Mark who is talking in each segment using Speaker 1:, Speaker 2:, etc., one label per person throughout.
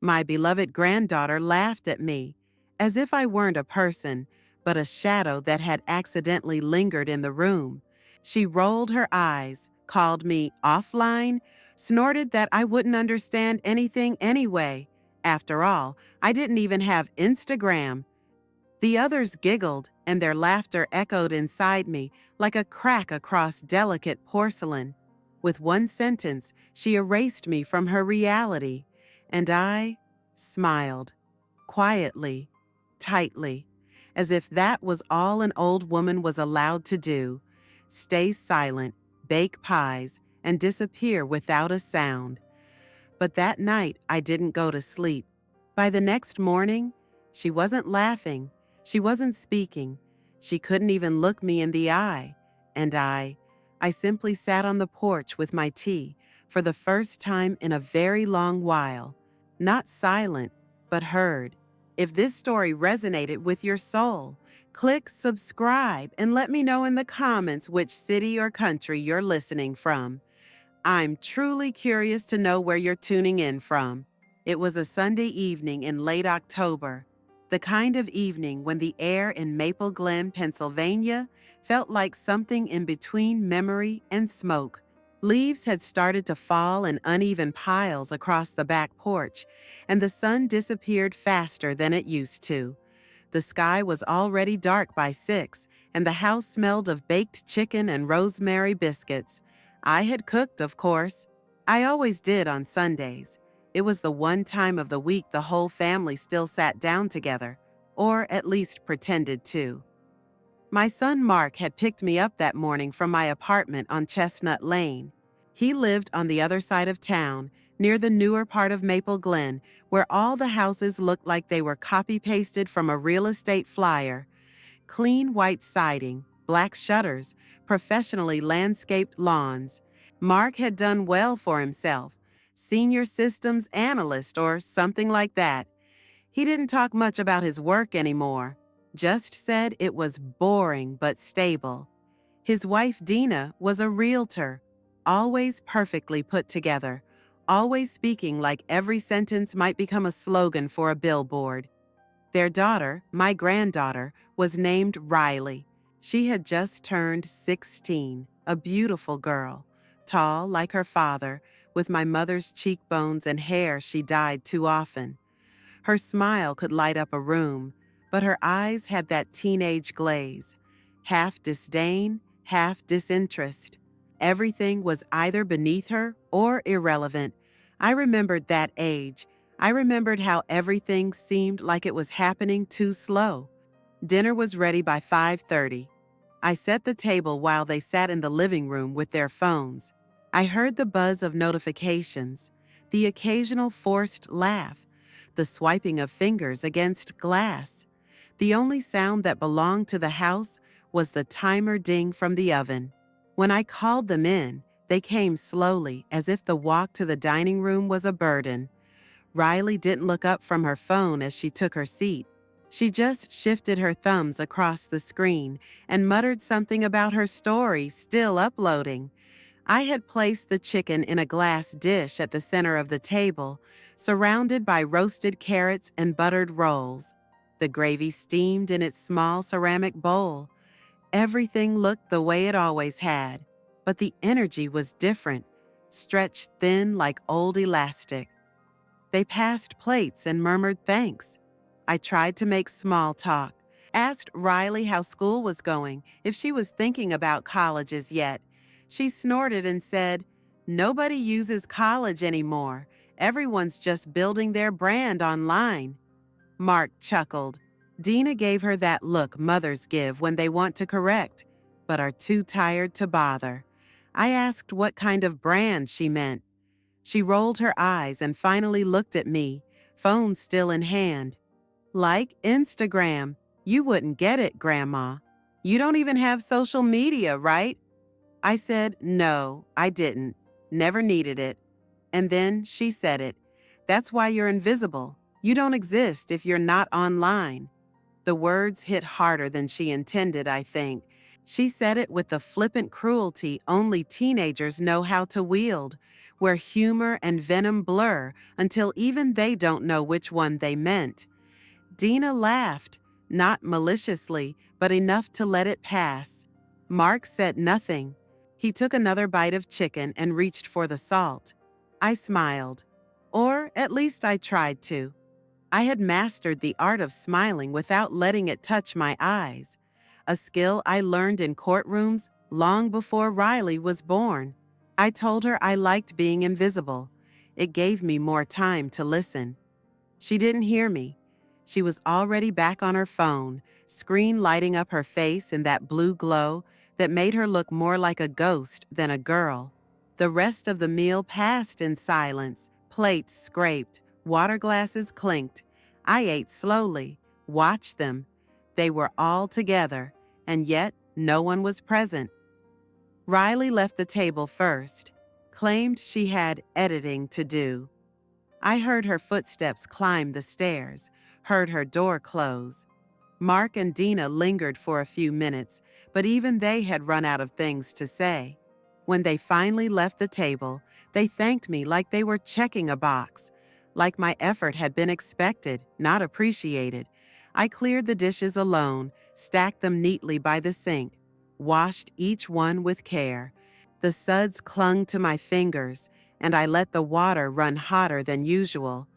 Speaker 1: My beloved granddaughter laughed at me, as if I weren't a person, but a shadow that had accidentally lingered in the room. She rolled her eyes, called me offline, snorted that I wouldn't understand anything anyway. After all, I didn't even have Instagram. The others giggled, and their laughter echoed inside me like a crack across delicate porcelain. With one sentence, she erased me from her reality, and I smiled, quietly, tightly, as if that was all an old woman was allowed to do: stay silent, bake pies, and disappear without a sound. But that night, I didn't go to sleep. By the next morning, she wasn't laughing. She wasn't speaking. She couldn't even look me in the eye. And I simply sat on the porch with my tea for the first time in a very long while. Not silent, but heard. If this story resonated with your soul, click subscribe and let me know in the comments which city or country you're listening from. I'm truly curious to know where you're tuning in from. It was a Sunday evening in late October, the kind of evening when the air in Maple Glen, Pennsylvania, felt like something in between memory and smoke. Leaves had started to fall in uneven piles across the back porch, and the sun disappeared faster than it used to. The sky was already dark by 6, and the house smelled of baked chicken and rosemary biscuits. I had cooked, of course. I always did on Sundays. It was the one time of the week the whole family still sat down together, or at least pretended to. My son Mark had picked me up that morning from my apartment on Chestnut Lane. He lived on the other side of town, near the newer part of Maple Glen, where all the houses looked like they were copy-pasted from a real estate flyer. Clean white siding, black shutters, professionally landscaped lawns. Mark had done well for himself, senior systems analyst or something like that. He didn't talk much about his work anymore, just said it was boring but stable. His wife Dina was a realtor, always perfectly put together, always speaking like every sentence might become a slogan for a billboard. Their daughter, my granddaughter, was named Riley. She had just turned 16, a beautiful girl, tall like her father, with my mother's cheekbones and hair she dyed too often. Her smile could light up a room, but her eyes had that teenage glaze, half disdain, half disinterest. Everything was either beneath her or irrelevant. I remembered that age. I remembered how everything seemed like it was happening too slow. Dinner was ready by 5:30. I set the table while they sat in the living room with their phones. I heard the buzz of notifications, the occasional forced laugh, the swiping of fingers against glass. The only sound that belonged to the house was the timer ding from the oven. When I called them in, they came slowly, as if the walk to the dining room was a burden. Riley didn't look up from her phone as she took her seat. She just shifted her thumbs across the screen and muttered something about her story still uploading. I had placed the chicken in a glass dish at the center of the table, surrounded by roasted carrots and buttered rolls. The gravy steamed in its small ceramic bowl. Everything looked the way it always had, but the energy was different, stretched thin like old elastic. They passed plates and murmured thanks. I tried to make small talk, asked Riley how school was going, if she was thinking about colleges yet. She snorted and said, "Nobody uses college anymore. Everyone's just building their brand online." Mark chuckled. Dina gave her that look mothers give when they want to correct, but are too tired to bother. I asked what kind of brand she meant. She rolled her eyes and finally looked at me, phone still in hand. "Like Instagram. You wouldn't get it, Grandma. You don't even have social media, right?" I said, "No, I didn't. Never needed it." And then she said it. "That's why you're invisible. You don't exist if you're not online." The words hit harder than she intended, I think. She said it with the flippant cruelty only teenagers know how to wield, where humor and venom blur until even they don't know which one they meant. Dina laughed, not maliciously, but enough to let it pass. Mark said nothing. He took another bite of chicken and reached for the salt. I smiled. Or at least I tried to. I had mastered the art of smiling without letting it touch my eyes, a skill I learned in courtrooms long before Riley was born. I told her I liked being invisible. It gave me more time to listen. She didn't hear me. She was already back on her phone, screen lighting up her face in that blue glow that made her look more like a ghost than a girl. The rest of the meal passed in silence, plates scraped, water glasses clinked. I ate slowly, watched them. They were all together, and yet no one was present. Riley left the table first, claimed she had editing to do. I heard her footsteps climb the stairs, heard her door close. Mark and Dina lingered for a few minutes, but even they had run out of things to say. When they finally left the table, they thanked me like they were checking a box, like my effort had been expected, not appreciated. I cleared the dishes alone, stacked them neatly by the sink, washed each one with care. The suds clung to my fingers, and I let the water run hotter than usual.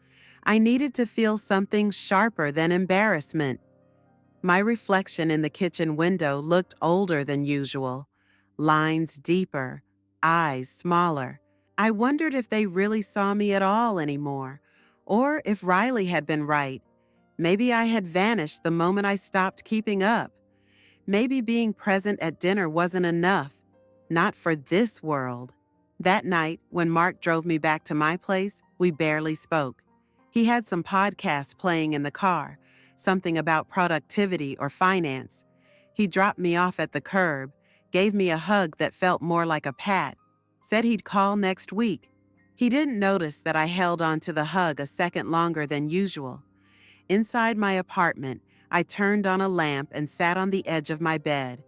Speaker 1: I needed to feel something sharper than embarrassment. My reflection in the kitchen window looked older than usual. Lines deeper, eyes smaller. I wondered if they really saw me at all anymore, or if Riley had been right. Maybe I had vanished the moment I stopped keeping up. Maybe being present at dinner wasn't enough. Not for this world. That night, when Mark drove me back to my place, we barely spoke. He had some podcasts playing in the car, something about productivity or finance. He dropped me off at the curb, gave me a hug that felt more like a pat, said he'd call next week. He didn't notice that I held on to the hug a second longer than usual. Inside my apartment, I turned on a lamp and sat on the edge of my bed.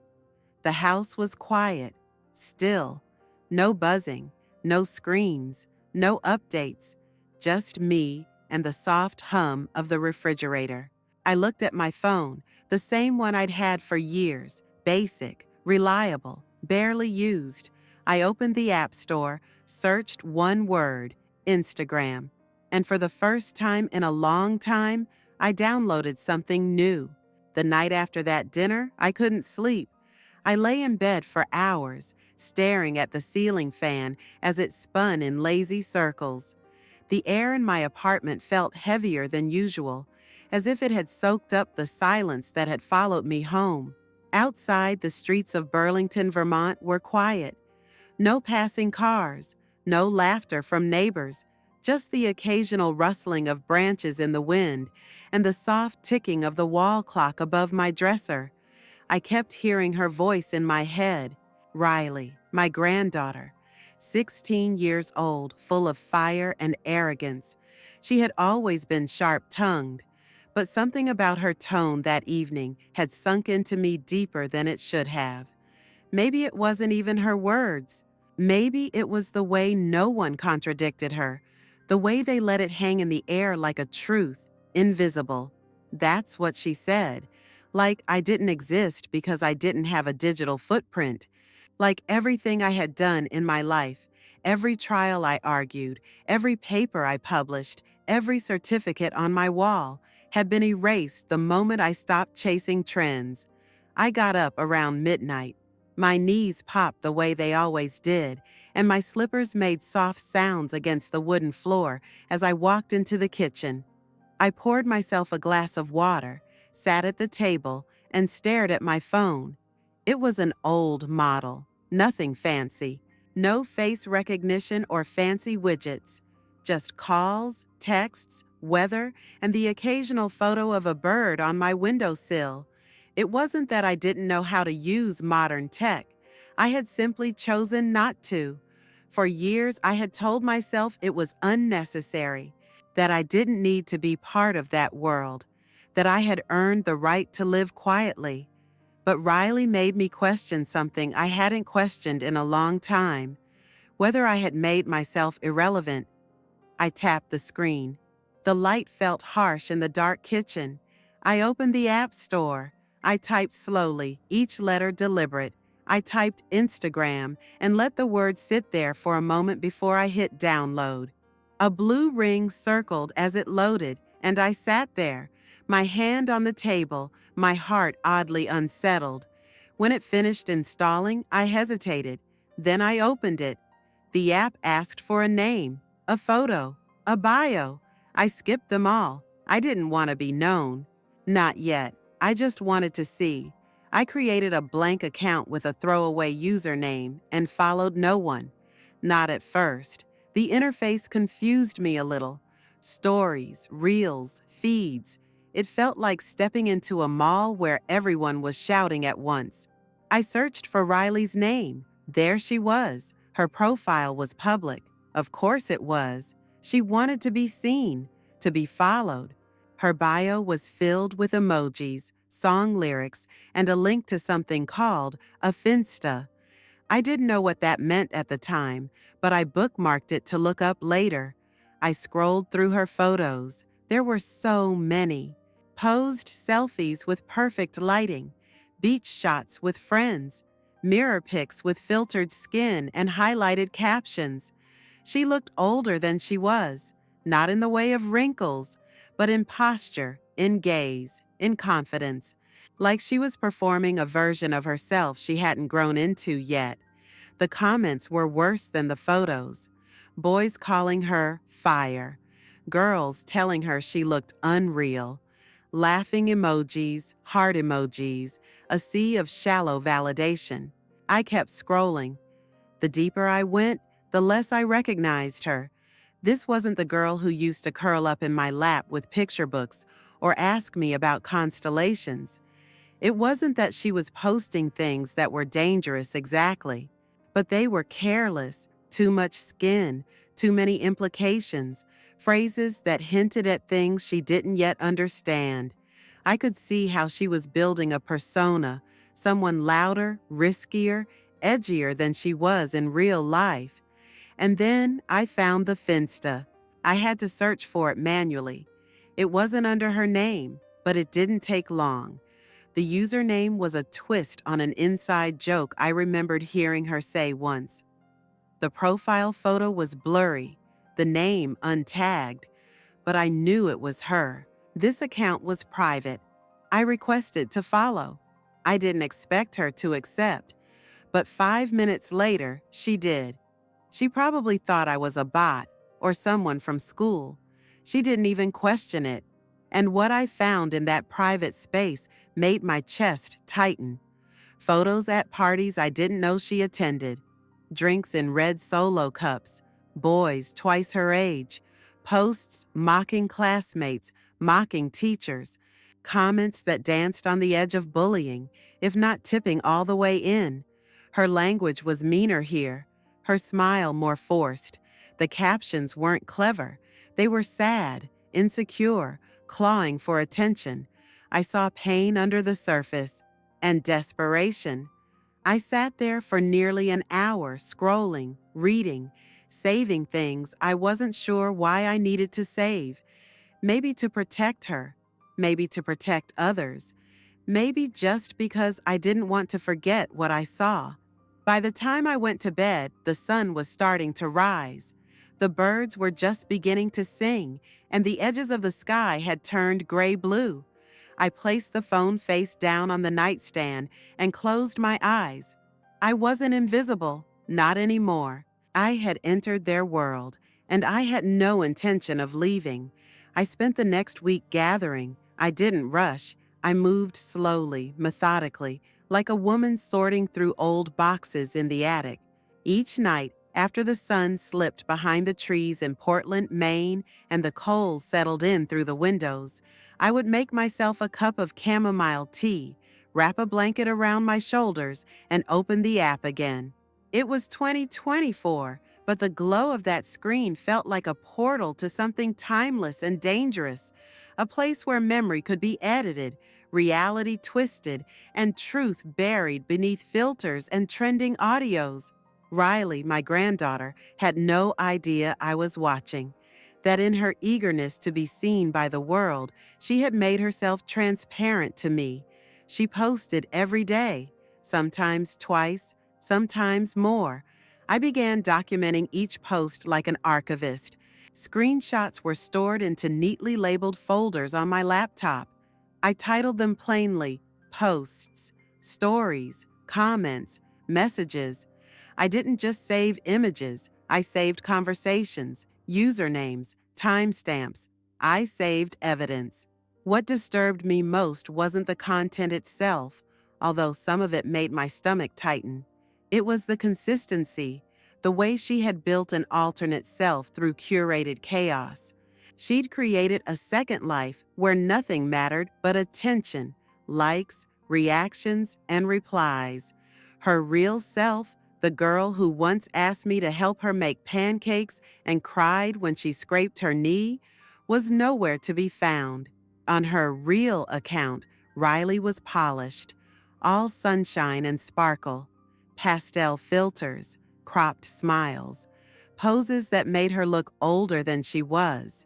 Speaker 1: The house was quiet, still. No buzzing, no screens, no updates, just me and the soft hum of the refrigerator. I looked at my phone, the same one I'd had for years, basic, reliable, barely used. I opened the App Store, searched one word, Instagram, and for the first time in a long time, I downloaded something new. The night after that dinner, I couldn't sleep. I lay in bed for hours, staring at the ceiling fan as it spun in lazy circles. The air in my apartment felt heavier than usual, as if it had soaked up the silence that had followed me home. Outside, the streets of Burlington, Vermont were quiet. No passing cars, no laughter from neighbors, just the occasional rustling of branches in the wind and the soft ticking of the wall clock above my dresser. I kept hearing her voice in my head. Riley, my granddaughter, 16 years old, full of fire and arrogance. She had always been sharp-tongued, but something about her tone that evening had sunk into me deeper than it should have. Maybe it wasn't even her words. Maybe it was the way no one contradicted her, the way they let it hang in the air like a truth, invisible. That's what she said. Like I didn't exist because I didn't have a digital footprint. Like everything I had done in my life, every trial I argued, every paper I published, every certificate on my wall, had been erased the moment I stopped chasing trends. I got up around midnight. My knees popped the way they always did, and my slippers made soft sounds against the wooden floor as I walked into the kitchen. I poured myself a glass of water, sat at the table, and stared at my phone. It was an old model, nothing fancy, no face recognition or fancy widgets, just calls, texts, weather, and the occasional photo of a bird on my windowsill. It wasn't that I didn't know how to use modern tech. I had simply chosen not to. For years, I had told myself it was unnecessary, that I didn't need to be part of that world, that I had earned the right to live quietly. But Riley made me question something I hadn't questioned in a long time. Whether I had made myself irrelevant, I tapped the screen. The light felt harsh in the dark kitchen. I opened the app store. I typed slowly, each letter deliberate. I typed Instagram and let the word sit there for a moment before I hit download. A blue ring circled as it loaded, and I sat there, my hand on the table, my heart oddly unsettled. When it finished installing, I hesitated. Then I opened it. The app asked for a name, a photo, a bio. I skipped them all. I didn't want to be known. Not yet. I just wanted to see. I created a blank account with a throwaway username and followed no one. Not at first. The interface confused me a little. Stories, reels, feeds. It felt like stepping into a mall where everyone was shouting at once. I searched for Riley's name. There she was. Her profile was public. Of course it was. She wanted to be seen, to be followed. Her bio was filled with emojis, song lyrics, and a link to something called a Finsta. I didn't know what that meant at the time, but I bookmarked it to look up later. I scrolled through her photos. There were so many. Posed selfies with perfect lighting, beach shots with friends, mirror pics with filtered skin and highlighted captions. She looked older than she was, not in the way of wrinkles, but in posture, in gaze, in confidence, like she was performing a version of herself she hadn't grown into yet. The comments were worse than the photos. Boys calling her fire, girls telling her she looked unreal, laughing emojis, heart emojis, a sea of shallow validation. I kept scrolling. The deeper I went, the less I recognized her. This wasn't the girl who used to curl up in my lap with picture books or ask me about constellations. It wasn't that she was posting things that were dangerous exactly, but they were careless, too much skin, too many implications, phrases that hinted at things she didn't yet understand. I could see how she was building a persona, someone louder, riskier, edgier than she was in real life. And then I found the Finsta. I had to search for it manually. It wasn't under her name, but it didn't take long. The username was a twist on an inside joke I remembered hearing her say once. The profile photo was blurry, the name untagged, but I knew it was her. This account was private. I requested to follow. I didn't expect her to accept, but 5 minutes later, she did. She probably thought I was a bot or someone from school. She didn't even question it. And what I found in that private space made my chest tighten. Photos at parties I didn't know she attended. Drinks in red Solo cups. Boys twice her age. Posts mocking classmates, mocking teachers. Comments that danced on the edge of bullying, if not tipping all the way in. Her language was meaner here. Her smile more forced. The captions weren't clever. They were sad, insecure, clawing for attention. I saw pain under the surface and desperation. I sat there for nearly an hour scrolling, reading, saving things I wasn't sure why I needed to save. Maybe to protect her, maybe to protect others, maybe just because I didn't want to forget what I saw. By the time I went to bed, the sun was starting to rise. The birds were just beginning to sing, and the edges of the sky had turned gray-blue. I placed the phone face down on the nightstand and closed my eyes. I wasn't invisible, not anymore. I had entered their world, and I had no intention of leaving. I spent the next week gathering. I didn't rush. I moved slowly, methodically, like a woman sorting through old boxes in the attic. Each night, after the sun slipped behind the trees in Portland, Maine, and the coals settled in through the windows, I would make myself a cup of chamomile tea, wrap a blanket around my shoulders, and open the app again. It was 2024, but the glow of that screen felt like a portal to something timeless and dangerous, a place where memory could be edited, reality twisted, and truth buried beneath filters and trending audios. Riley, my granddaughter, had no idea I was watching. That in her eagerness to be seen by the world, she had made herself transparent to me. She posted every day, sometimes twice, sometimes more. I began documenting each post like an archivist. Screenshots were stored into neatly labeled folders on my laptop. I titled them plainly posts, stories, comments, messages. I didn't just save images, I saved conversations, usernames, timestamps. I saved evidence. What disturbed me most wasn't the content itself, although some of it made my stomach tighten. It was the consistency, the way she had built an alternate self through curated chaos. She'd created a second life where nothing mattered but attention, likes, reactions, and replies. Her real self, the girl who once asked me to help her make pancakes and cried when she scraped her knee, was nowhere to be found. On her real account, Riley was polished, all sunshine and sparkle, pastel filters, cropped smiles, poses that made her look older than she was.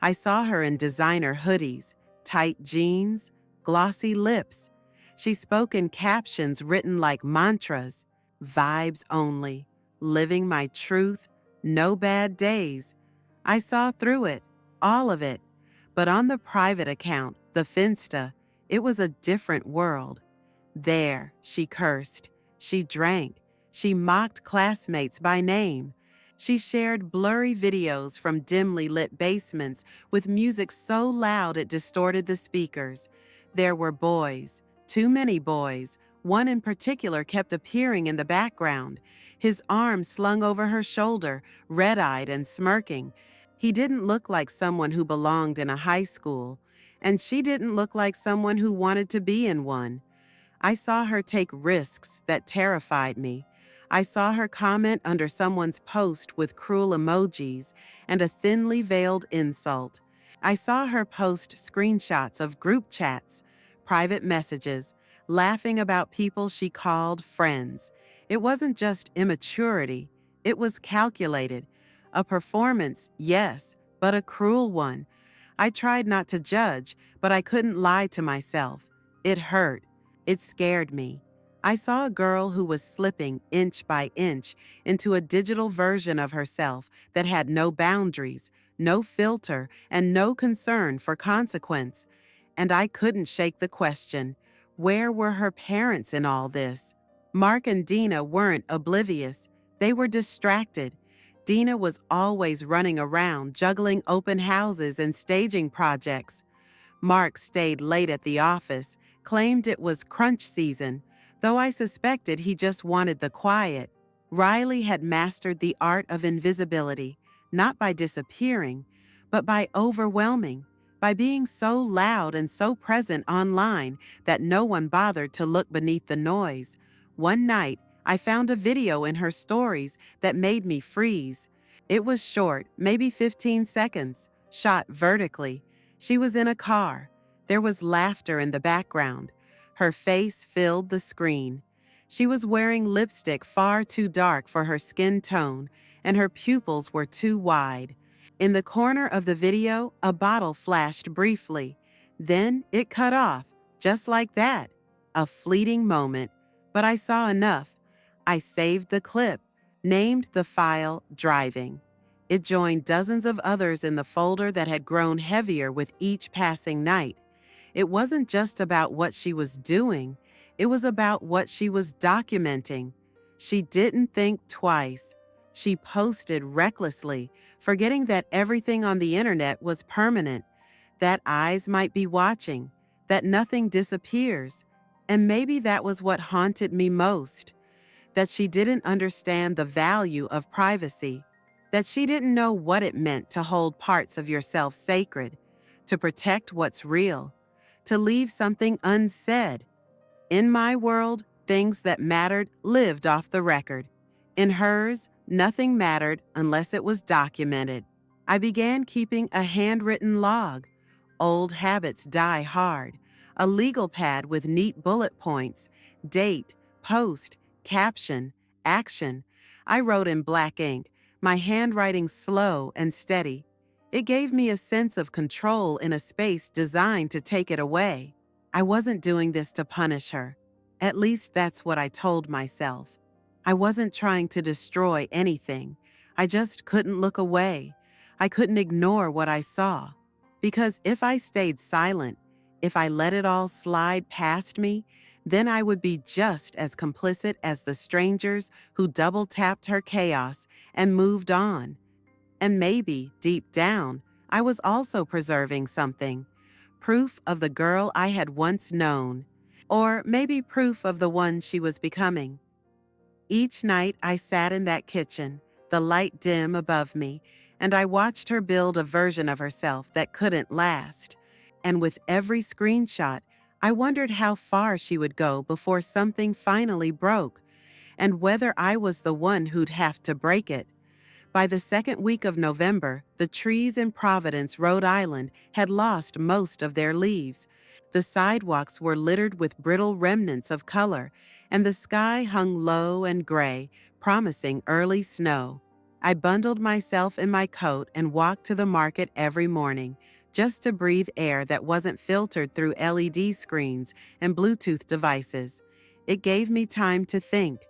Speaker 1: I saw her in designer hoodies, tight jeans, glossy lips. She spoke in captions written like mantras, vibes only, living my truth, no bad days. I saw through it, all of it. But on the private account, the Finsta, it was a different world. There, she cursed, she drank, she mocked classmates by name. She shared blurry videos from dimly lit basements with music so loud it distorted the speakers. There were boys, too many boys. One in particular kept appearing in the background, his arm slung over her shoulder, red-eyed and smirking. He didn't look like someone who belonged in a high school, and she didn't look like someone who wanted to be in one. I saw her take risks that terrified me. I saw her comment under someone's post with cruel emojis and a thinly veiled insult. I saw her post screenshots of group chats, private messages, laughing about people she called friends. It wasn't just immaturity, it was calculated. A performance, yes, but a cruel one. I tried not to judge, but I couldn't lie to myself. It hurt. It scared me. I saw a girl who was slipping inch by inch into a digital version of herself that had no boundaries, no filter, and no concern for consequence. And I couldn't shake the question, where were her parents in all this? Mark and Dina weren't oblivious. They were distracted. Dina was always running around, juggling open houses and staging projects. Mark stayed late at the office, claimed it was crunch season, though I suspected he just wanted the quiet. Riley had mastered the art of invisibility, not by disappearing, but by overwhelming, by being so loud and so present online that no one bothered to look beneath the noise. One night, I found a video in her stories that made me freeze. It was short, maybe 15 seconds, shot vertically. She was in a car. There was laughter in the background. Her face filled the screen. She was wearing lipstick far too dark for her skin tone, and her pupils were too wide. In the corner of the video, a bottle flashed briefly. Then it cut off, just like that. A fleeting moment. But I saw enough. I saved the clip, named the file Driving. It joined dozens of others in the folder that had grown heavier with each passing night. It wasn't just about what she was doing, it was about what she was documenting. She didn't think twice. She posted recklessly, forgetting that everything on the internet was permanent, that eyes might be watching, that nothing disappears. And maybe that was what haunted me most, that she didn't understand the value of privacy, that she didn't know what it meant to hold parts of yourself sacred, to protect what's real, to leave something unsaid. In my world, things that mattered lived off the record. In hers, nothing mattered unless it was documented. I began keeping a handwritten log. Old habits die hard. A legal pad with neat bullet points, date, post, caption, action. I wrote in black ink, my handwriting slow and steady. It gave me a sense of control in a space designed to take it away. I wasn't doing this to punish her. At least that's what I told myself. I wasn't trying to destroy anything. I just couldn't look away. I couldn't ignore what I saw. Because if I stayed silent, if I let it all slide past me, then I would be just as complicit as the strangers who double-tapped her chaos and moved on. And maybe, deep down, I was also preserving something. Proof of the girl I had once known. Or maybe proof of the one she was becoming. Each night I sat in that kitchen, the light dim above me, and I watched her build a version of herself that couldn't last. And with every screenshot, I wondered how far she would go before something finally broke, and whether I was the one who'd have to break it. By the second week of November, the trees in Providence, Rhode Island, had lost most of their leaves. The sidewalks were littered with brittle remnants of color, and the sky hung low and gray, promising early snow. I bundled myself in my coat and walked to the market every morning, just to breathe air that wasn't filtered through LED screens and Bluetooth devices. It gave me time to think,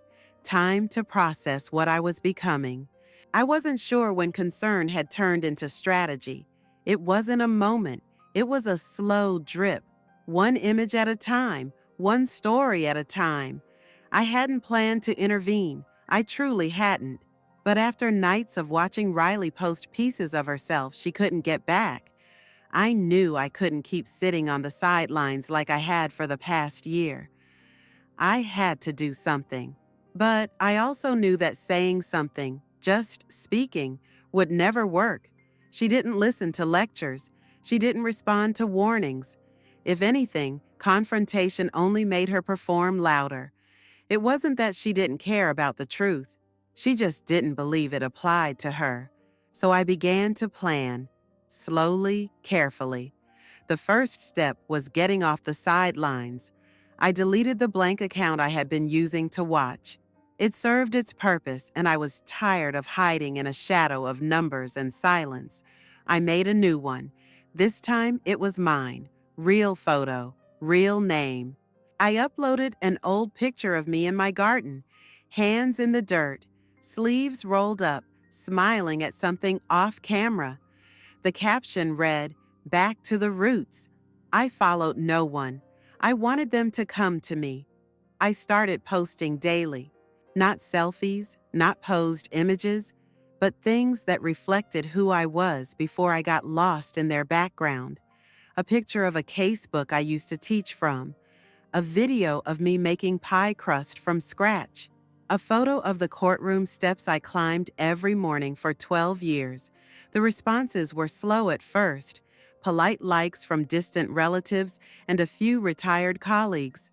Speaker 1: time to process what I was becoming. I wasn't sure when concern had turned into strategy. It wasn't a moment. It was a slow drip, one image at a time, one story at a time. I hadn't planned to intervene. I truly hadn't. But after nights of watching Riley post pieces of herself she couldn't get back, I knew I couldn't keep sitting on the sidelines like I had for the past year. I had to do something. But I also knew that saying something, just speaking, would never work. She didn't listen to lectures. She didn't respond to warnings. If anything, confrontation only made her perform louder. It wasn't that she didn't care about the truth. She just didn't believe it applied to her. So I began to plan, slowly, carefully. The first step was getting off the sidelines. I deleted the blank account I had been using to watch. It served its purpose, and I was tired of hiding in a shadow of numbers and silence. I made a new one. This time it was mine. Real photo, real name. I uploaded an old picture of me in my garden, hands in the dirt, sleeves rolled up, smiling at something off camera. The caption read, "Back to the roots." I followed no one. I wanted them to come to me. I started posting daily. Not selfies, not posed images, but things that reflected who I was before I got lost in their background. A picture of a casebook I used to teach from. A video of me making pie crust from scratch. A photo of the courtroom steps I climbed every morning for 12 years. The responses were slow at first, polite likes from distant relatives and a few retired colleagues.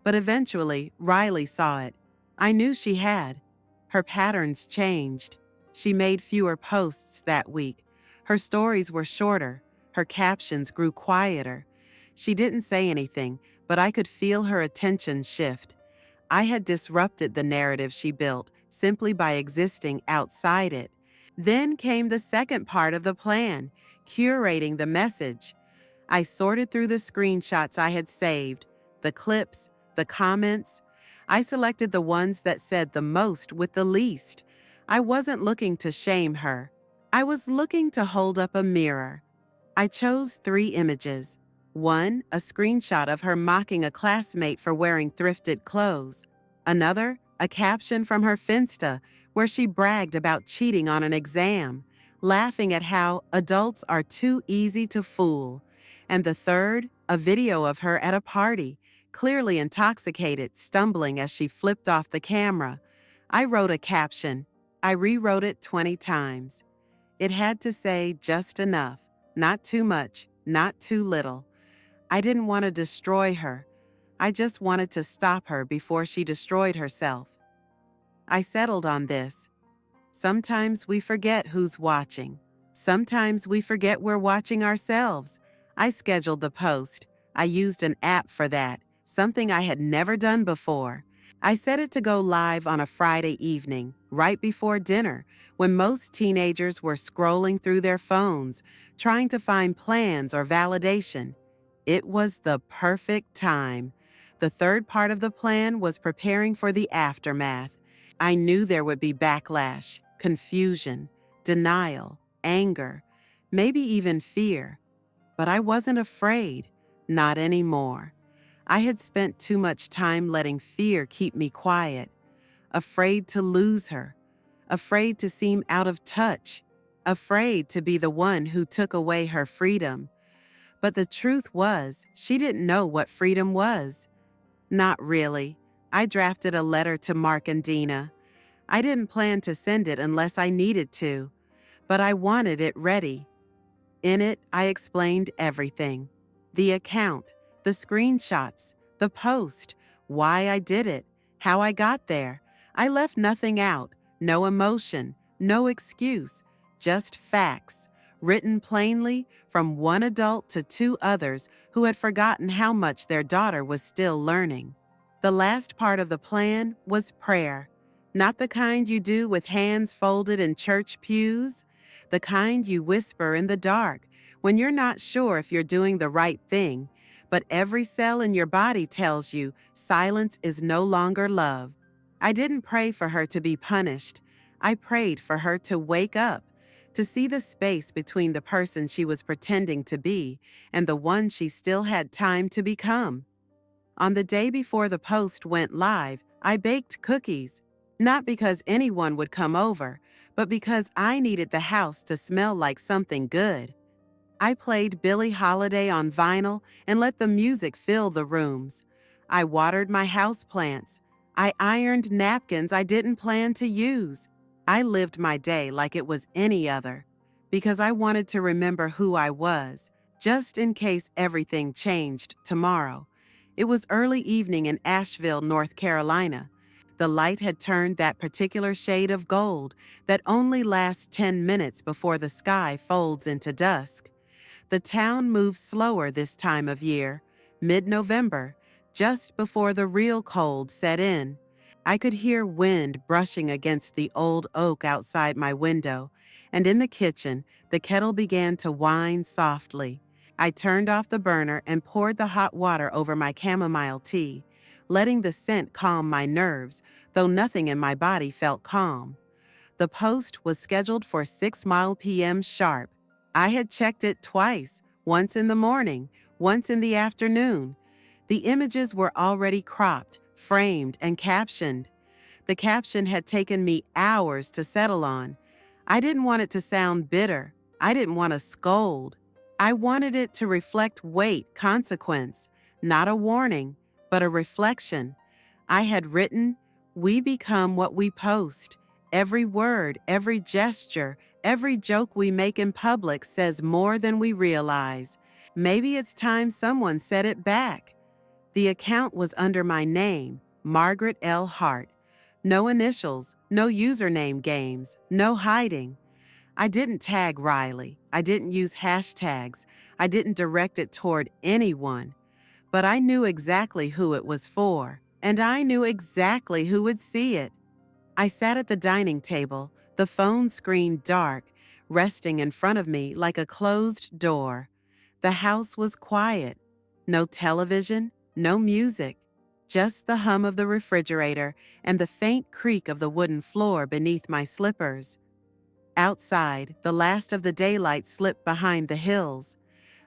Speaker 1: But eventually, Riley saw it. I knew she had. Her patterns changed. She made fewer posts that week. Her stories were shorter. Her captions grew quieter. She didn't say anything, but I could feel her attention shift. I had disrupted the narrative she built simply by existing outside it. Then came the second part of the plan, curating the message. I sorted through the screenshots I had saved, the clips, the comments. I selected the ones that said the most with the least. I wasn't looking to shame her. I was looking to hold up a mirror. I chose 3 images. One, a screenshot of her mocking a classmate for wearing thrifted clothes. Another, a caption from her Finsta where she bragged about cheating on an exam, laughing at how adults are too easy to fool. And the third, a video of her at a party, clearly intoxicated, stumbling as she flipped off the camera. I wrote a caption. I rewrote it 20 times. It had to say just enough, not too much, not too little. I didn't want to destroy her. I just wanted to stop her before she destroyed herself. I settled on this. Sometimes we forget who's watching. Sometimes we forget we're watching ourselves. I scheduled the post. I used an app for that, something I had never done before. I set it to go live on a Friday evening, right before dinner, when most teenagers were scrolling through their phones, trying to find plans or validation. It was the perfect time. The third part of the plan was preparing for the aftermath. I knew there would be backlash, confusion, denial, anger, maybe even fear. But I wasn't afraid, not anymore. I had spent too much time letting fear keep me quiet, afraid to lose her, afraid to seem out of touch, afraid to be the one who took away her freedom. But the truth was, she didn't know what freedom was. Not really. I drafted a letter to Mark and Dina. I didn't plan to send it unless I needed to, but I wanted it ready. In it, I explained everything. The account, the screenshots, the post, why I did it, how I got there. I left nothing out, no emotion, no excuse, just facts, written plainly from one adult to two others who had forgotten how much their daughter was still learning. The last part of the plan was prayer, not the kind you do with hands folded in church pews, the kind you whisper in the dark when you're not sure if you're doing the right thing, but every cell in your body tells you silence is no longer love. I didn't pray for her to be punished. I prayed for her to wake up, to see the space between the person she was pretending to be and the one she still had time to become. On the day before the post went live, I baked cookies, not because anyone would come over, but because I needed the house to smell like something good. I played Billie Holiday on vinyl and let the music fill the rooms. I watered my houseplants. I ironed napkins I didn't plan to use. I lived my day like it was any other, because I wanted to remember who I was, just in case everything changed tomorrow. It was early evening in Asheville, North Carolina. The light had turned that particular shade of gold that only lasts 10 minutes before the sky folds into dusk. The town moves slower this time of year, mid-November, just before the real cold set in. I could hear wind brushing against the old oak outside my window, and in the kitchen, the kettle began to whine softly. I turned off the burner and poured the hot water over my chamomile tea, letting the scent calm my nerves, though nothing in my body felt calm. The post was scheduled for 6 p.m. sharp. I had checked it twice, once in the morning, once in the afternoon. The images were already cropped, framed, and captioned. The caption had taken me hours to settle on. I didn't want it to sound bitter. I didn't want to scold. I wanted it to reflect weight, consequence, not a warning, but a reflection. I had written, "We become what we post. Every word, every gesture, every joke we make in public says more than we realize. Maybe it's time someone said it back." The account was under my name, Margaret L. Hart. No initials, no username games, no hiding. I didn't tag Riley. I didn't use hashtags. I didn't direct it toward anyone. But I knew exactly who it was for, and I knew exactly who would see it. I sat at the dining table, the phone screen dark, resting in front of me like a closed door. The house was quiet. No television, no music, just the hum of the refrigerator and the faint creak of the wooden floor beneath my slippers. Outside, the last of the daylight slipped behind the hills.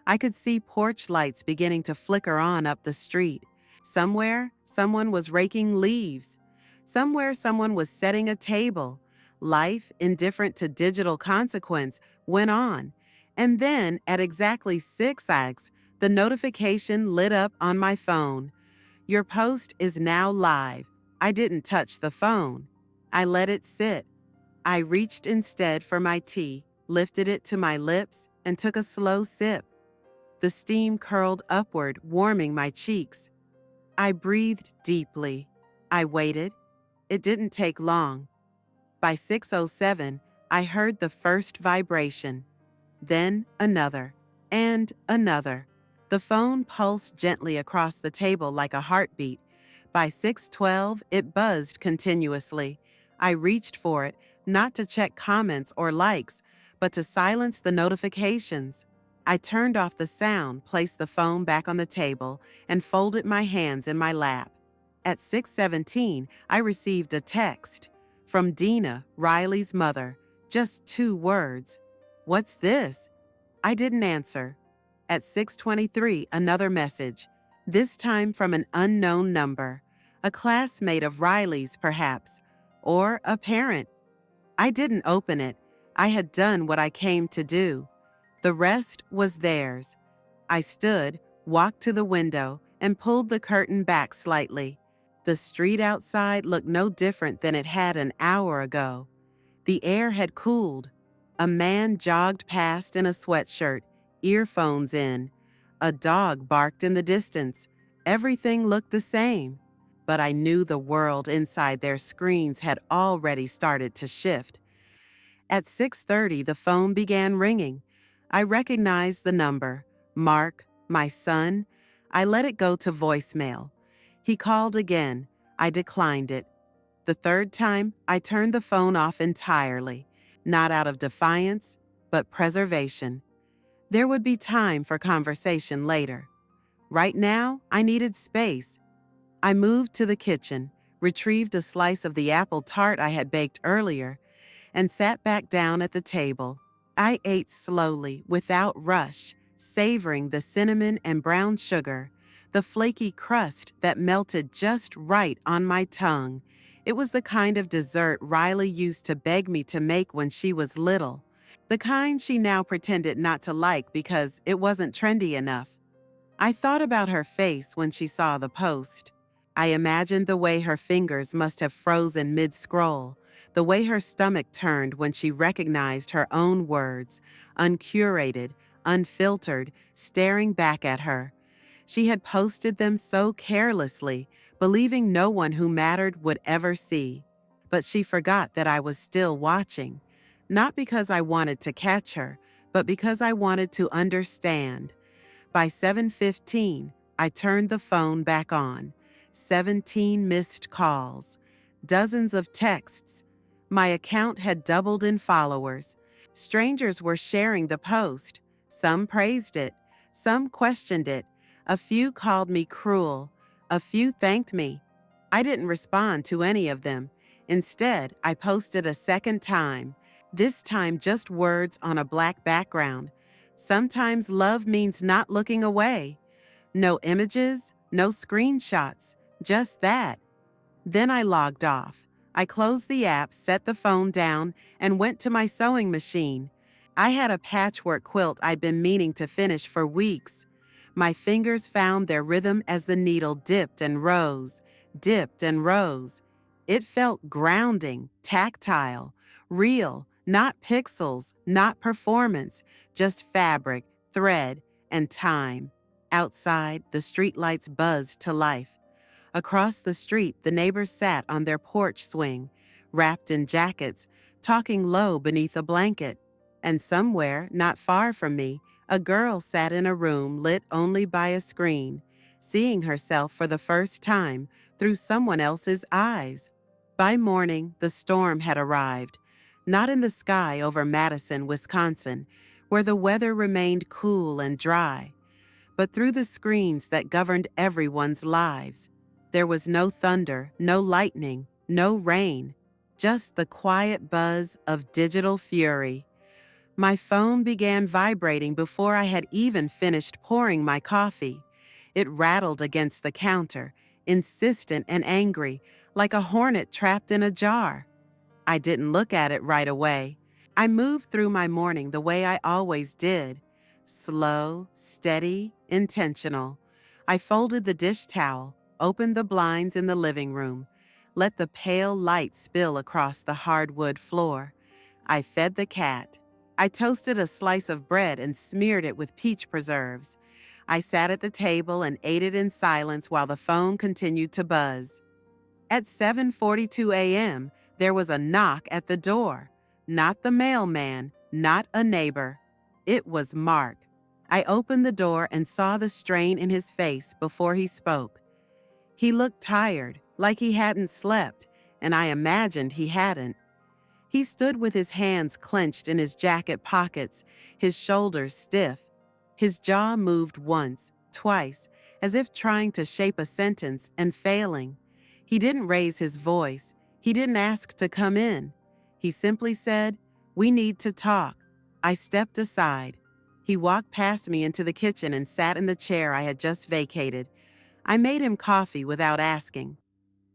Speaker 1: I could see porch lights beginning to flicker on up the street. Somewhere, someone was raking leaves. Somewhere, someone was setting a table. Life, indifferent to digital consequence, went on. And then, at exactly 6 the notification lit up on my phone. "Your post is now live." I didn't touch the phone. I let it sit. I reached instead for my tea, lifted it to my lips, and took a slow sip. The steam curled upward, warming my cheeks. I breathed deeply. I waited. It didn't take long. By 6:07, I heard the first vibration. Then another, and another. The phone pulsed gently across the table like a heartbeat, By 6:12, it buzzed continuously. I reached for it, not to check comments or likes, but to silence the notifications. I turned off the sound, placed the phone back on the table, and folded my hands in my lap. At 6:17, I received a text from Dina, Riley's mother. Just 2 words. "What's this?" I didn't answer. At 6:23, another message, this time from an unknown number. A classmate of Riley's, perhaps, or a parent. I didn't open it. I had done what I came to do. The rest was theirs. I stood, walked to the window, and pulled the curtain back slightly. The street outside looked no different than it had an hour ago. The air had cooled. A man jogged past in a sweatshirt, earphones in. A dog barked in the distance. Everything looked the same. But I knew the world inside their screens had already started to shift. At 6:30, the phone began ringing. I recognized the number. Mark, my son. I let it go to voicemail. He called again. I declined it. The third time, I turned the phone off entirely, not out of defiance, but preservation. There would be time for conversation later. Right now, I needed space. I moved to the kitchen, retrieved a slice of the apple tart I had baked earlier, and sat back down at the table. I ate slowly, without rush, savoring the cinnamon and brown sugar, the flaky crust that melted just right on my tongue. It was the kind of dessert Riley used to beg me to make when she was little, the kind she now pretended not to like because it wasn't trendy enough. I thought about her face when she saw the post. I imagined the way her fingers must have frozen mid-scroll, the way her stomach turned when she recognized her own words, uncurated, unfiltered, staring back at her. She had posted them so carelessly, believing no one who mattered would ever see. But she forgot that I was still watching, not because I wanted to catch her, but because I wanted to understand. By 7:15, I turned the phone back on. 17 missed calls, dozens of texts. My account had doubled in followers. Strangers were sharing the post. Some praised it. Some questioned it. A few called me cruel. A few thanked me. I didn't respond to any of them. Instead, I posted a second time, this time just words on a black background. Sometimes love means not looking away. No images, no screenshots, just that. Then I logged off. I closed the app, set the phone down, and went to my sewing machine. I had a patchwork quilt I'd been meaning to finish for weeks. My fingers found their rhythm as the needle dipped and rose, dipped and rose. It felt grounding, tactile, real, not pixels, not performance, just fabric, thread, and time. Outside, the streetlights buzzed to life. Across the street, the neighbors sat on their porch swing, wrapped in jackets, talking low beneath a blanket. And somewhere, not far from me, a girl sat in a room lit only by a screen, seeing herself for the first time through someone else's eyes. By morning, the storm had arrived, not in the sky over Madison, Wisconsin, where the weather remained cool and dry, but through the screens that governed everyone's lives. There was no thunder, no lightning, no rain, just the quiet buzz of digital fury. My phone began vibrating before I had even finished pouring my coffee. It rattled against the counter, insistent and angry, like a hornet trapped in a jar. I didn't look at it right away. I moved through my morning the way I always did. Slow, steady, intentional. I folded the dish towel, opened the blinds in the living room, let the pale light spill across the hardwood floor. I fed the cat. I toasted a slice of bread and smeared it with peach preserves. I sat at the table and ate it in silence while the phone continued to buzz. At 7:42 a.m., there was a knock at the door. Not the mailman, not a neighbor. It was Mark. I opened the door and saw the strain in his face before he spoke. He looked tired, like he hadn't slept, and I imagined he hadn't. He stood with his hands clenched in his jacket pockets, his shoulders stiff. His jaw moved once, twice, as if trying to shape a sentence and failing. He didn't raise his voice. He didn't ask to come in. He simply said, "We need to talk." I stepped aside. He walked past me into the kitchen and sat in the chair I had just vacated. I made him coffee without asking.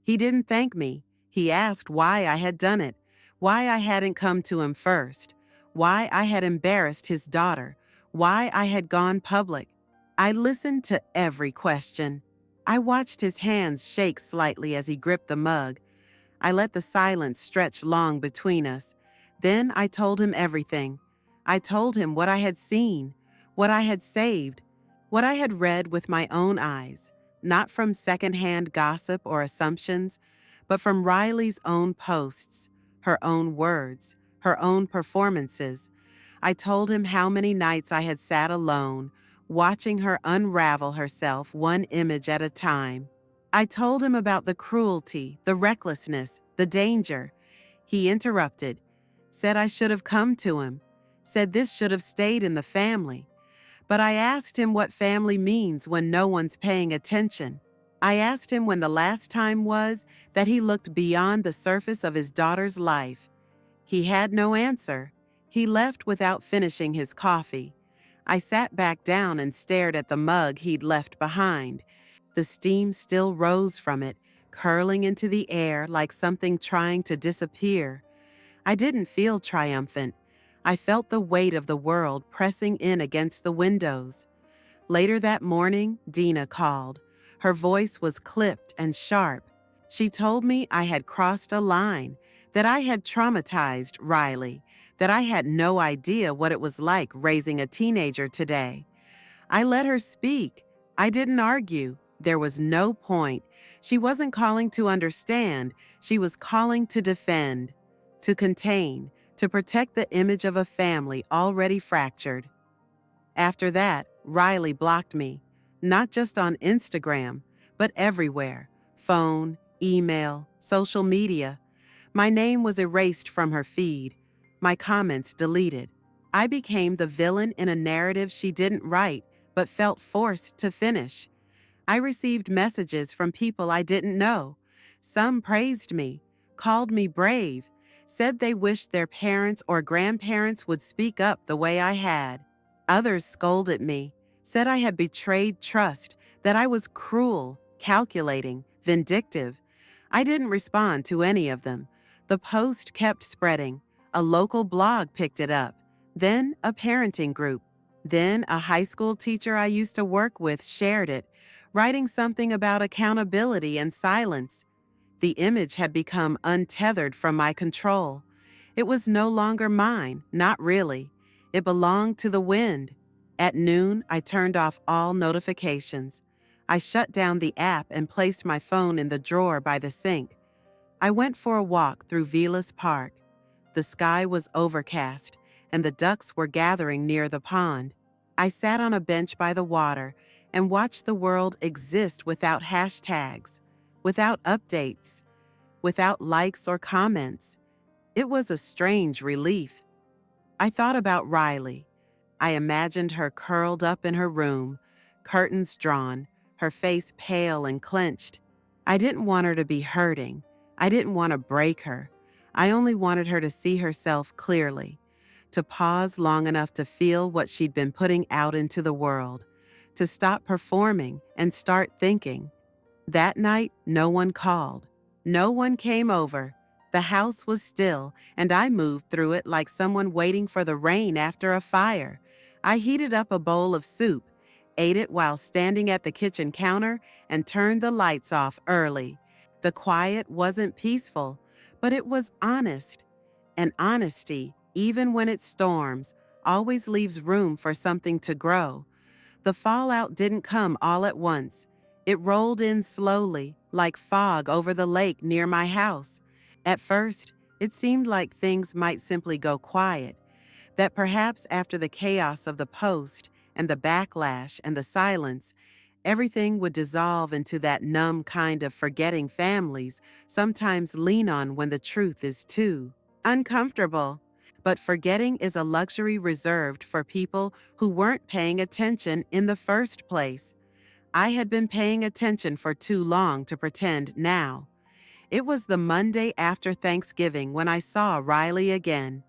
Speaker 1: He didn't thank me. He asked why I had done it, why I hadn't come to him first, why I had embarrassed his daughter, why I had gone public. I listened to every question. I watched his hands shake slightly as he gripped the mug. I let the silence stretch long between us. Then I told him everything. I told him what I had seen, what I had saved, what I had read with my own eyes, not from secondhand gossip or assumptions, but from Riley's own posts, her own words, her own performances. I told him how many nights I had sat alone, watching her unravel herself one image at a time. I told him about the cruelty, the recklessness, the danger. He interrupted, said I should have come to him, said this should have stayed in the family. But I asked him what family means when no one's paying attention. I asked him when the last time was that he looked beyond the surface of his daughter's life. He had no answer. He left without finishing his coffee. I sat back down and stared at the mug he'd left behind. The steam still rose from it, curling into the air like something trying to disappear. I didn't feel triumphant. I felt the weight of the world pressing in against the windows. Later that morning, Dina called. Her voice was clipped and sharp. She told me I had crossed a line, that I had traumatized Riley, that I had no idea what it was like raising a teenager today. I let her speak. I didn't argue. There was no point. She wasn't calling to understand. She was calling to defend, to contain, to protect the image of a family already fractured. After that, Riley blocked me, not just on Instagram, but everywhere: phone, email, social media. My name was erased from her feed, my comments deleted. I became the villain in a narrative she didn't write, but felt forced to finish. I received messages from people I didn't know. Some praised me, called me brave, said they wished their parents or grandparents would speak up the way I had. Others scolded me, said I had betrayed trust, that I was cruel, calculating, vindictive. I didn't respond to any of them. The post kept spreading. A local blog picked it up, then a parenting group. Then a high school teacher I used to work with shared it, writing something about accountability and silence. The image had become untethered from my control. It was no longer mine, not really. It belonged to the wind. At noon, I turned off all notifications. I shut down the app and placed my phone in the drawer by the sink. I went for a walk through Vilas Park. The sky was overcast, and the ducks were gathering near the pond. I sat on a bench by the water and watched the world exist without hashtags, without updates, without likes or comments. It was a strange relief. I thought about Riley. I imagined her curled up in her room, curtains drawn, her face pale and clenched. I didn't want her to be hurting. I didn't want to break her. I only wanted her to see herself clearly, to pause long enough to feel what she'd been putting out into the world, to stop performing and start thinking. That night, no one called. No one came over. The house was still, and I moved through it like someone waiting for the rain after a fire. I heated up a bowl of soup, ate it while standing at the kitchen counter, and turned the lights off early. The quiet wasn't peaceful, but it was honest. And honesty, even when it storms, always leaves room for something to grow. The fallout didn't come all at once. It rolled in slowly, like fog over the lake near my house. At first, it seemed like things might simply go quiet, that perhaps after the chaos of the post and the backlash and the silence, Everything would dissolve into that numb kind of forgetting families sometimes lean on when the truth is too uncomfortable. But forgetting is a luxury reserved for people who weren't paying attention in the first place. I had been paying attention for too long to pretend now. It was the Monday after Thanksgiving when I saw Riley again.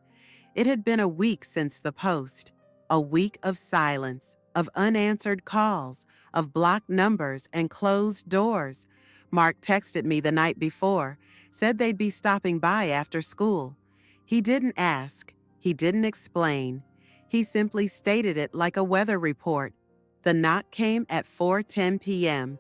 Speaker 1: It had been a week since the post, a week of silence, of unanswered calls, of blocked numbers and closed doors. Mark texted me the night before, said they'd be stopping by after school. He didn't ask, he didn't explain. He simply stated it like a weather report. The knock came at 4:10 p.m.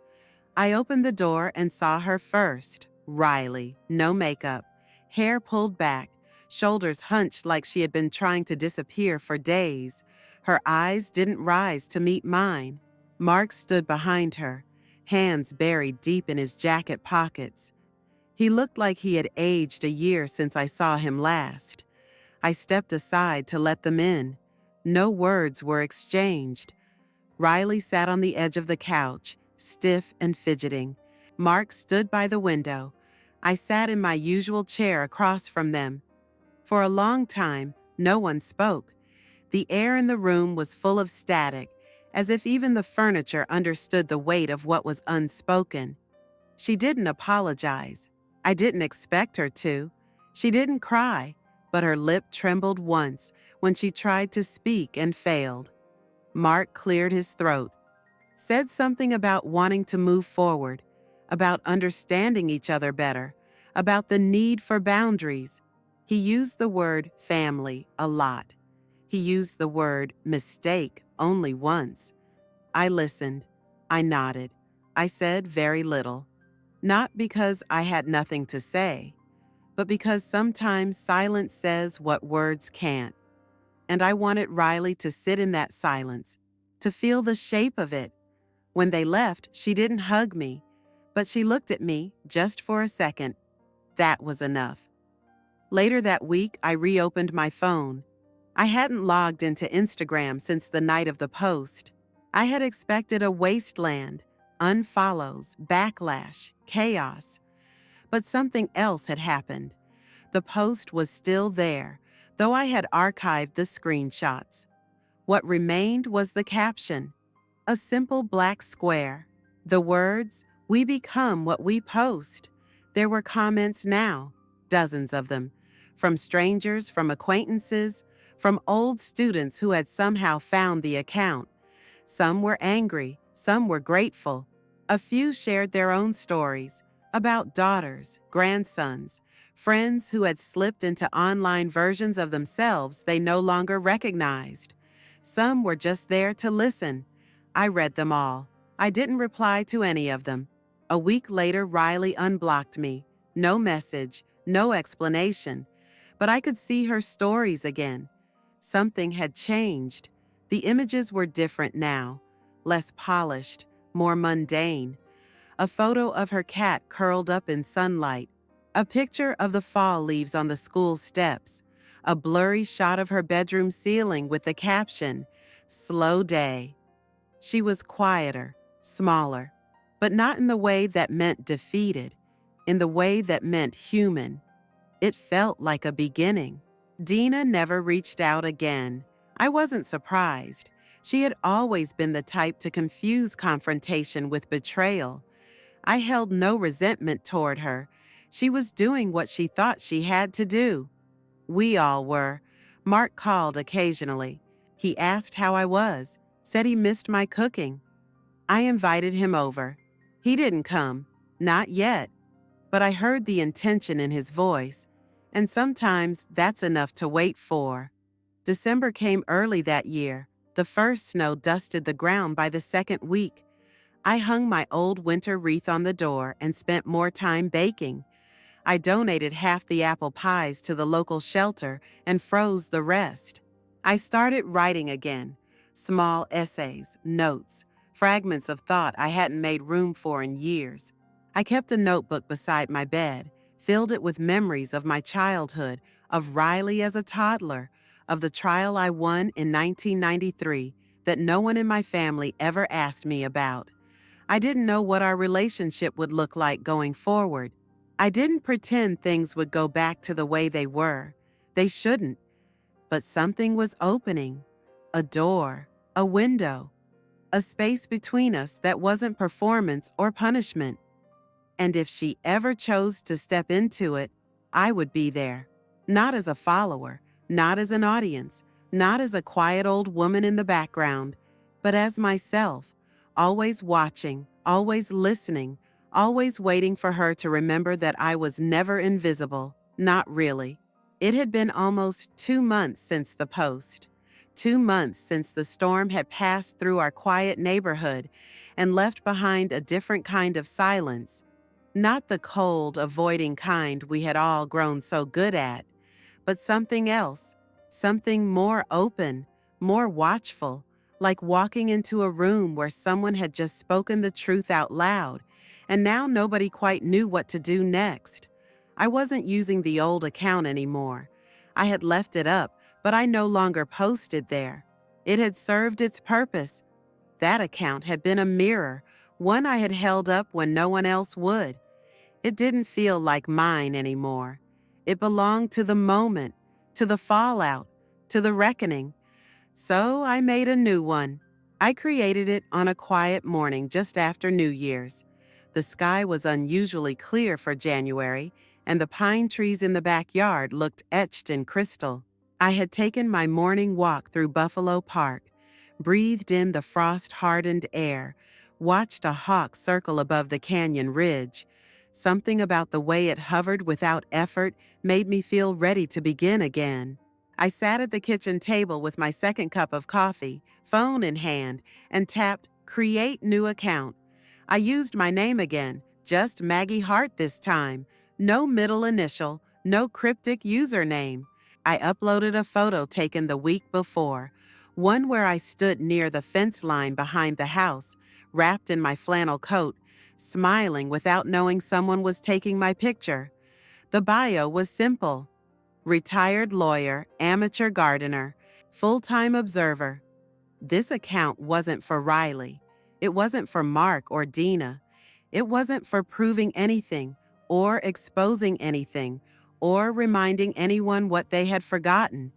Speaker 1: I opened the door and saw her first. Riley, no makeup, hair pulled back, shoulders hunched like she had been trying to disappear for days. Her eyes didn't rise to meet mine. Mark stood behind her, hands buried deep in his jacket pockets. He looked like he had aged a year since I saw him last. I stepped aside to let them in. No words were exchanged. Riley sat on the edge of the couch, stiff and fidgeting. Mark stood by the window. I sat in my usual chair across from them. For a long time, no one spoke. The air in the room was full of static, as if even the furniture understood the weight of what was unspoken. She didn't apologize. I didn't expect her to. She didn't cry, but her lip trembled once when she tried to speak and failed. Mark cleared his throat, said something about wanting to move forward, about understanding each other better, about the need for boundaries. He used the word family a lot. He used the word mistake only once. I listened. I nodded. I said very little. Not because I had nothing to say, but because sometimes silence says what words can't. And I wanted Riley to sit in that silence, to feel the shape of it. When they left, she didn't hug me, but she looked at me just for a second. That was enough. Later that week, I reopened my phone. I hadn't logged into Instagram since the night of the post. I had expected a wasteland, unfollows, backlash, chaos. But something else had happened. The post was still there, though I had archived the screenshots. What remained was the caption, a simple black square. The words, "We become what we post." There were comments now, dozens of them, from strangers, from acquaintances, from old students who had somehow found the account. Some were angry, some were grateful. A few shared their own stories about daughters, grandsons, friends who had slipped into online versions of themselves they no longer recognized. Some were just there to listen. I read them all. I didn't reply to any of them. A week later, Riley unblocked me. No message, no explanation. But I could see her stories again. Something had changed. The images were different now, less polished, more mundane. A photo of her cat curled up in sunlight. A picture of the fall leaves on the school steps. A blurry shot of her bedroom ceiling with the caption, "Slow day." She was quieter, smaller, but not in the way that meant defeated, in the way that meant human. It felt like a beginning. Dina never reached out again. I wasn't surprised. She had always been the type to confuse confrontation with betrayal. I held no resentment toward her. She was doing what she thought she had to do. We all were. Mark called occasionally. He asked how I was, said he missed my cooking. I invited him over. He didn't come, not yet, but I heard the intention in his voice, and sometimes that's enough to wait for. December came early that year. The first snow dusted the ground by the second week. I hung my old winter wreath on the door and spent more time baking. I donated half the apple pies to the local shelter and froze the rest. I started writing again, small essays, notes, fragments of thought I hadn't made room for in years. I kept a notebook beside my bed, filled it with memories of my childhood, of Riley as a toddler, of the trial I won in 1993 that no one in my family ever asked me about. I didn't know what our relationship would look like going forward. I didn't pretend things would go back to the way they were. They shouldn't. But something was opening. A door, a window, a space between us that wasn't performance or punishment. And if she ever chose to step into it, I would be there. Not as a follower, not as an audience, not as a quiet old woman in the background, but as myself, always watching, always listening, always waiting for her to remember that I was never invisible. Not really. It had been almost 2 months since the post. 2 months since the storm had passed through our quiet neighborhood and left behind a different kind of silence. Not the cold, avoiding kind we had all grown so good at, but something else, something more open, more watchful, like walking into a room where someone had just spoken the truth out loud, and now nobody quite knew what to do next. I wasn't using the old account anymore. I had left it up, but I no longer posted there. It had served its purpose. That account had been a mirror, one I had held up when no one else would. It didn't feel like mine anymore. It belonged to the moment, to the fallout, to the reckoning. So I made a new one. I created it on a quiet morning just after New Year's. The sky was unusually clear for January, and the pine trees in the backyard looked etched in crystal. I had taken my morning walk through Buffalo Park, breathed in the frost-hardened air, watched a hawk circle above the canyon ridge. Something about the way it hovered without effort made me feel ready to begin again. I sat at the kitchen table with my second cup of coffee, phone in hand, and tapped Create New Account. I used my name again, just Maggie Hart this time. No middle initial, no cryptic username. I uploaded a photo taken the week before, one where I stood near the fence line behind the house, wrapped in my flannel coat, smiling without knowing someone was taking my picture. The bio was simple. Retired lawyer, amateur gardener, full-time observer. This account wasn't for Riley. It wasn't for Mark or Dina. It wasn't for proving anything or exposing anything or reminding anyone what they had forgotten.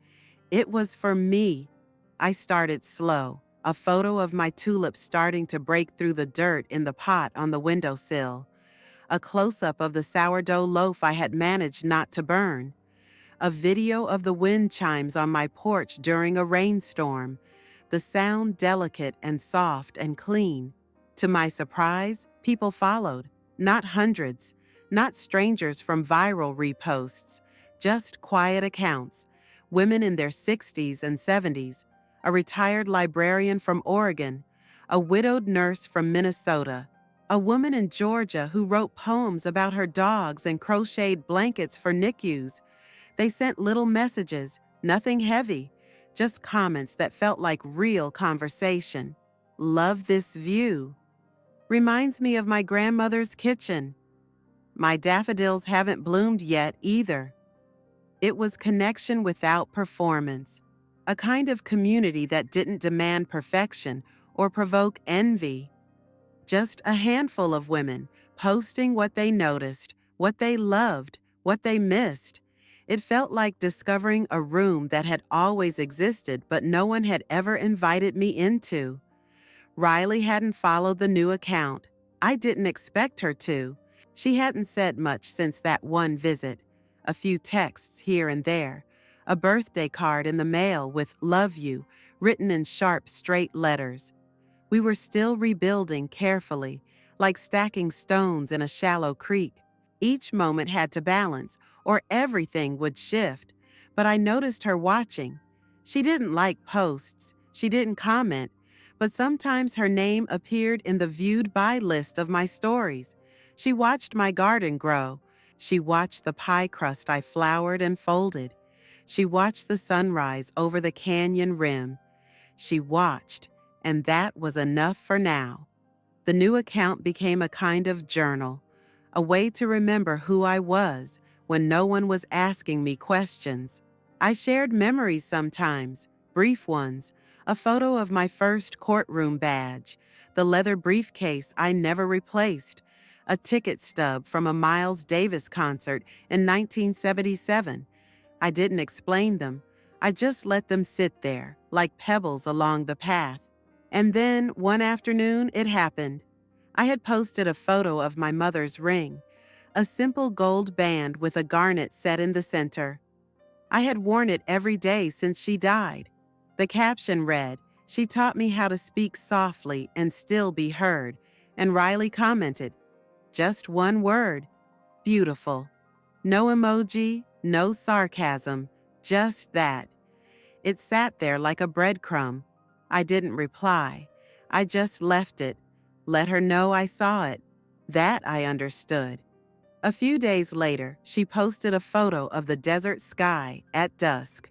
Speaker 1: It was for me. I started slow, a photo of my tulips starting to break through the dirt in the pot on the windowsill, a close-up of the sourdough loaf I had managed not to burn, a video of the wind chimes on my porch during a rainstorm, the sound delicate and soft and clean. To my surprise, people followed, not hundreds, not strangers from viral reposts, just quiet accounts, women in their 60s and 70s, a retired librarian from Oregon, a widowed nurse from Minnesota, a woman in Georgia who wrote poems about her dogs and crocheted blankets for NICUs. They sent little messages, nothing heavy, just comments that felt like real conversation. Love this view. Reminds me of my grandmother's kitchen. My daffodils haven't bloomed yet either. It was connection without performance, a kind of community that didn't demand perfection or provoke envy. Just a handful of women posting what they noticed, what they loved, what they missed. It felt like discovering a room that had always existed but no one had ever invited me into. Riley hadn't followed the new account. I didn't expect her to. She hadn't said much since that one visit. A few texts here and there. A birthday card in the mail with "Love you" written in sharp, straight letters. We were still rebuilding carefully, like stacking stones in a shallow creek. Each moment had to balance, or everything would shift. But I noticed her watching. She didn't like posts. She didn't comment. But sometimes her name appeared in the viewed by list of my stories. She watched my garden grow. She watched the pie crust I floured and folded. She watched the sunrise over the canyon rim. She watched, and that was enough for now. The new account became a kind of journal, a way to remember who I was when no one was asking me questions. I shared memories sometimes, brief ones, A photo of my first courtroom badge, the leather briefcase I never replaced, a ticket stub from a Miles Davis concert in 1977. I didn't explain them. I just let them sit there, like pebbles along the path. And then, one afternoon, it happened. I had posted a photo of my mother's ring, a simple gold band with a garnet set in the center. I had worn it every day since she died. The caption read, "She taught me how to speak softly and still be heard," and Riley commented, "Just one word, beautiful. No emoji, no sarcasm, just that." It sat there like a breadcrumb. I didn't reply. I just left it, let her know I saw it. That I understood. A few days later, she posted a photo of the desert sky at dusk.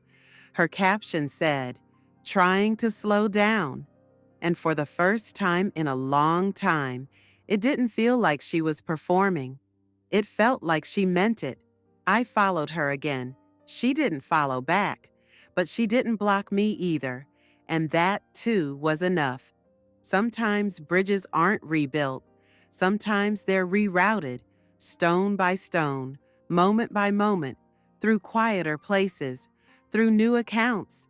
Speaker 1: Her caption said, "Trying to slow down." And for the first time in a long time, it didn't feel like she was performing. It felt like she meant it. I followed her again. She didn't follow back, but she didn't block me either. And that, too, was enough. Sometimes bridges aren't rebuilt. Sometimes they're rerouted, stone by stone, moment by moment, through quieter places, through new accounts,